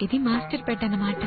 ఇది master bed అన్నమాట.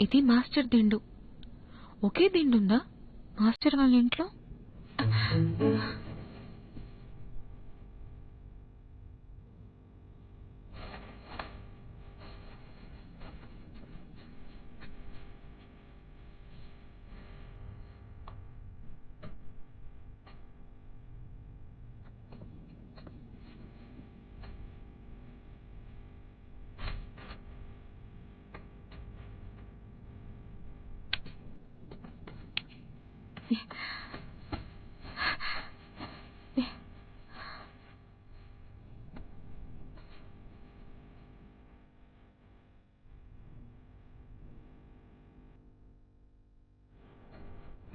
ఇది మాస్టర్ దిండు. ఒకే దిండుందా మాస్టర్ వాళ్ళ ఇంట్లో?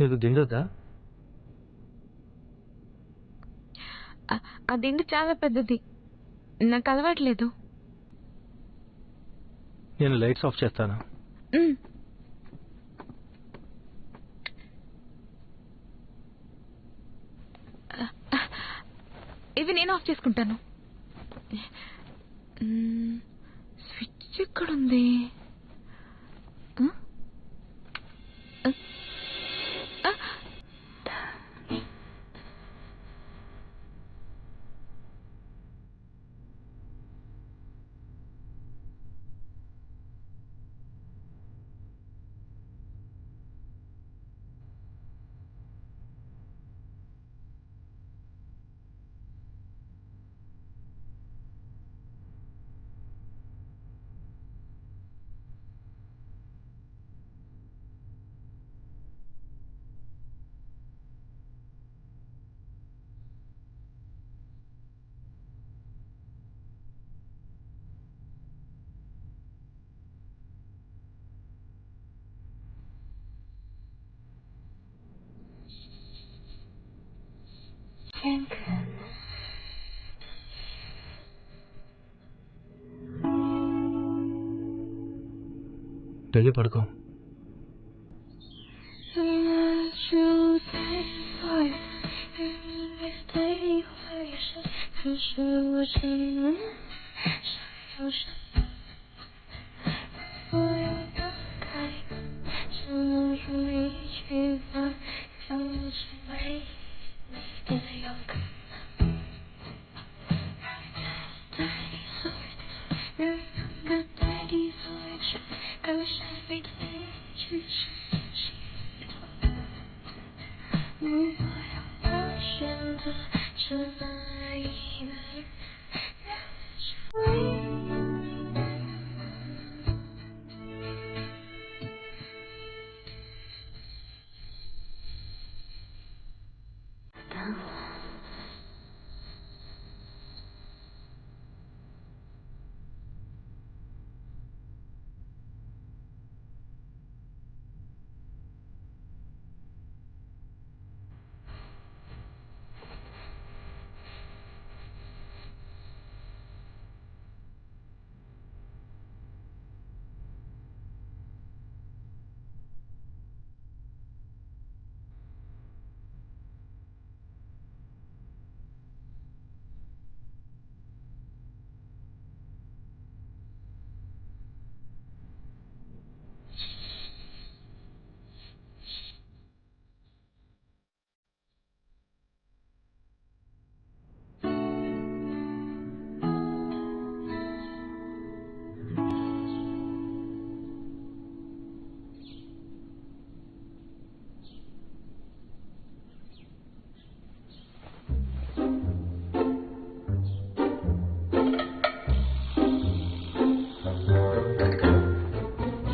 నీకు దిండుదా? ఆ దిండు చాలా పెద్దది, నాకు అలవాట్లేదు. నేను లైట్స్ ఆఫ్ చేస్తాను. ఇవి నేను ఆఫ్ చేసుకుంటాను. స్విచ్ ఎక్కడుంది? వెళ్ళి పడుకో.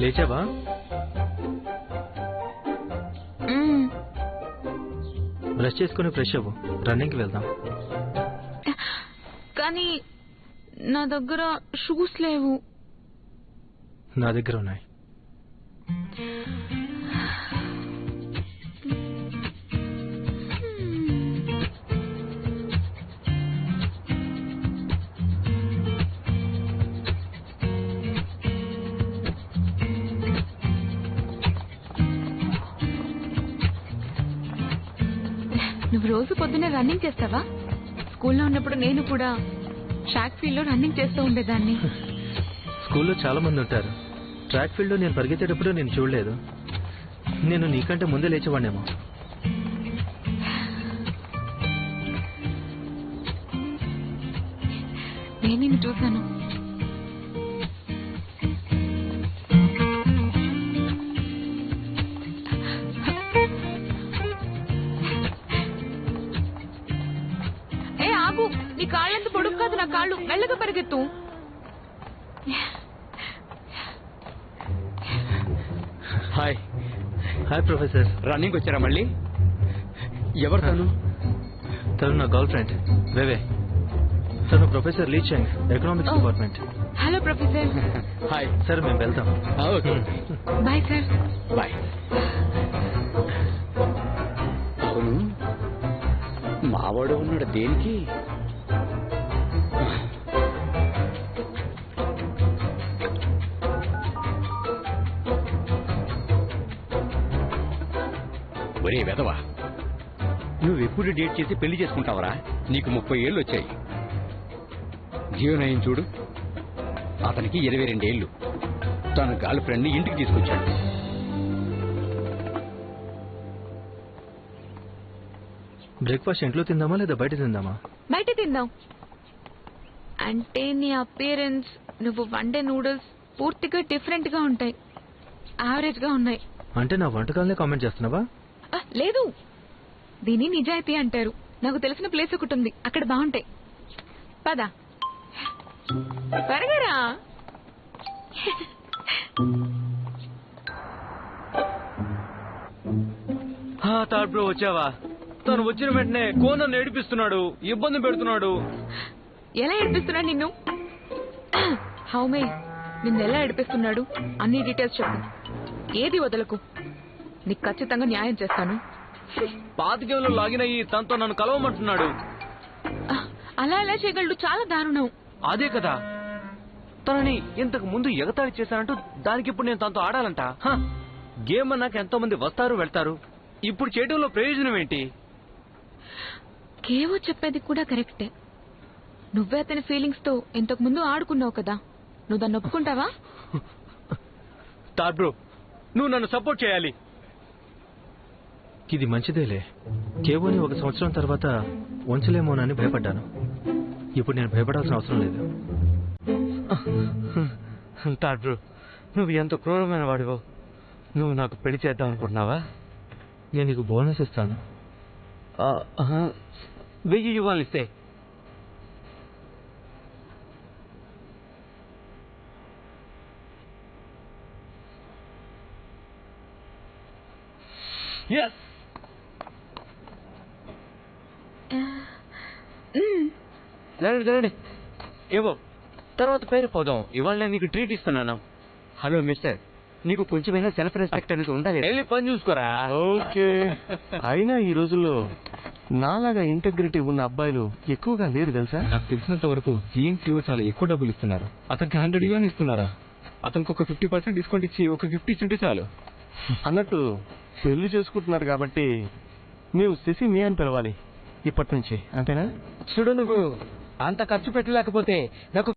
లేచావా? బ్రష్ చేసుకుని ఫ్రెష్ అవ్వు, రన్నింగ్కి వెళ్దాం. కానీ నా దగ్గర షూస్ లేవు. నా దగ్గర ఉన్నాయి. నువ్వు రోజు పొద్దున్నే రన్నింగ్ చేస్తావా? స్కూల్లో ఉన్నప్పుడు నేను కూడా ట్రాక్ ఫీల్డ్ లో రన్నింగ్ చేస్తూ ఉండేదాన్ని. స్కూల్లో చాలా మంది ఉంటారు. ట్రాక్ ఫీల్డ్ లో నేను పరిగెత్తేటప్పుడు నేను చూడలేదు. నేను నీకంటే ముందే లేచేవాడినేమో. నేను నిన్ను చూశాను. ఏ ఆగు, నీ కాళ్ళంత పొడుగు కాదు నా కాళ్ళు. మెల్లగా పరిగెత్తు. హాయ్. Hi professor. రన్నింగ్ వచ్చారా మళ్ళీ? ఎవరు తను నా గర్ల్ ఫ్రెండ్ వేవే. తను professor Lee Cheng, economics department. Hello professor. Hi sir మేము వెళ్తాం. Okay bye sir. బాయ్. అవును, మావాడు ఉన్నాడు దేనికి? ఒరే వెదవా, నువ్వు ఎప్పుడు డేట్ చేసి పెళ్లి చేసుకుంటావరా? నీకు 30 ఏళ్ళు వచ్చాయి. జీవనయం చూడు, అతనికి 22 ఏళ్ళు. తన గర్ల్ ఫ్రెండ్ ని ఇంటికి తీసుకొచ్చాడు. బ్రేక్ఫాస్ట్ ఇంట్లో తిందామా లేదా బయట తిందామా? బయట తిందాం. అంటే నీ అపియరెన్స్, నువ్వు వండే నూడిల్స్ పూర్తిగా డిఫరెంట్ గా ఉంటాయి. యావరేజ్ గా ఉన్నాయి. అంటే నా వంటకాలనే కామెంట్ చేస్తున్నావా? లేదు, దీన్ని నిజాయితీ అంటారు. నాకు తెలిసిన ప్లేస్ ఒకటి ఉంది, అక్కడ బాగుంటాయి. పద త్వరగారా. థర్డ్ బ్రో వచ్చావా? తను వచ్చిన వెంటనే కోనను ఏడిపిస్తున్నాడు, ఇబ్బంది పెడుతున్నాడు. ఎలా ఏడిపిస్తున్నాడు నిన్ను? హౌమే, నిన్ను ఎలా ఏడిపిస్తున్నాడు? అన్ని డీటెయిల్స్ చెప్పు, ఏది వదలకు. నీకు ఖచ్చితంగా న్యాయం చేస్తాను. పాతికేలో లాగిన్ అయ్యి తనతో నన్ను కలవమంటున్నాడు. అలా ఎలా చేయగలడు? చాలా దారుణం. అదే కదా, తనని ఇంతకు ముందు ఎగతాళి చేశానంటూ దానికి ఇప్పుడు నేను తనతో ఆడాలంట. గేమ్ అన్నాక ఎంతో మంది వస్తారు వెళ్తారు. ఇప్పుడు చేయడంలో ప్రయోజనం ఏంటి? కేవో చెప్పేది కూడా కరెక్టే. నువ్వే అతని ఫీలింగ్స్ తో ఇంతకు ముందు ఆడుకున్నావు కదా, నువ్వు దాన్ని ఒప్పుకుంటావా? థర్డ్ బ్రో, నువ్వు నన్ను సపోర్ట్ చేయాలి. ఇది మంచిదేలే. కేవోని 1 సంవత్సరం తర్వాత ఉంచలేమోనని భయపడ్డాను. ఇప్పుడు నేను భయపడాల్సిన అవసరం లేదు. థర్డ్ బ్రో, నువ్వు ఎంత క్రూరమైన వాడివో. నువ్వు నాకు పెళ్లి చేద్దాం అనుకుంటున్నావా? నేను నీకు బోనస్ ఇస్తాను. 1000 ఇవ్వాలి ఇస్తే. రండి, ఏవో తర్వాత పేరు పోదాం. ఇవాళ నేను నీకు ట్రీట్ ఇస్తున్నాను. హలో మిస్టర్, నీకు కొంచెమైనా సెల్ఫ్ రెస్పెక్ట్ అనేది ఉండాలి. వెళ్ళి పని చూసుకోరా. ఓకే. అయినా ఈ రోజుల్లో నాలాగా ఇంటెగ్రిటీ ఉన్న అబ్బాయిలు ఎక్కువగా లేరు తెలుసా? నాకు తెలిసినంత వరకు జీఎంసీఓ చాలా ఎక్కువ డబ్బులు ఇస్తున్నారు. అతనికి 100 ఇవ్వని ఇస్తున్నారా? అతనికి ఒక 50% డిస్కౌంట్ ఇచ్చి ఒక 50 ఇచ్చింటే చాలు. అన్నట్టు పెళ్లి చేసుకుంటున్నారు కాబట్టి మేము శశి మీ అని పిలవాలి ఇప్పటి నుంచి, అంతేనా? చూడు, నువ్వు అంత ఖర్చు పెట్టలేకపోతే నాకు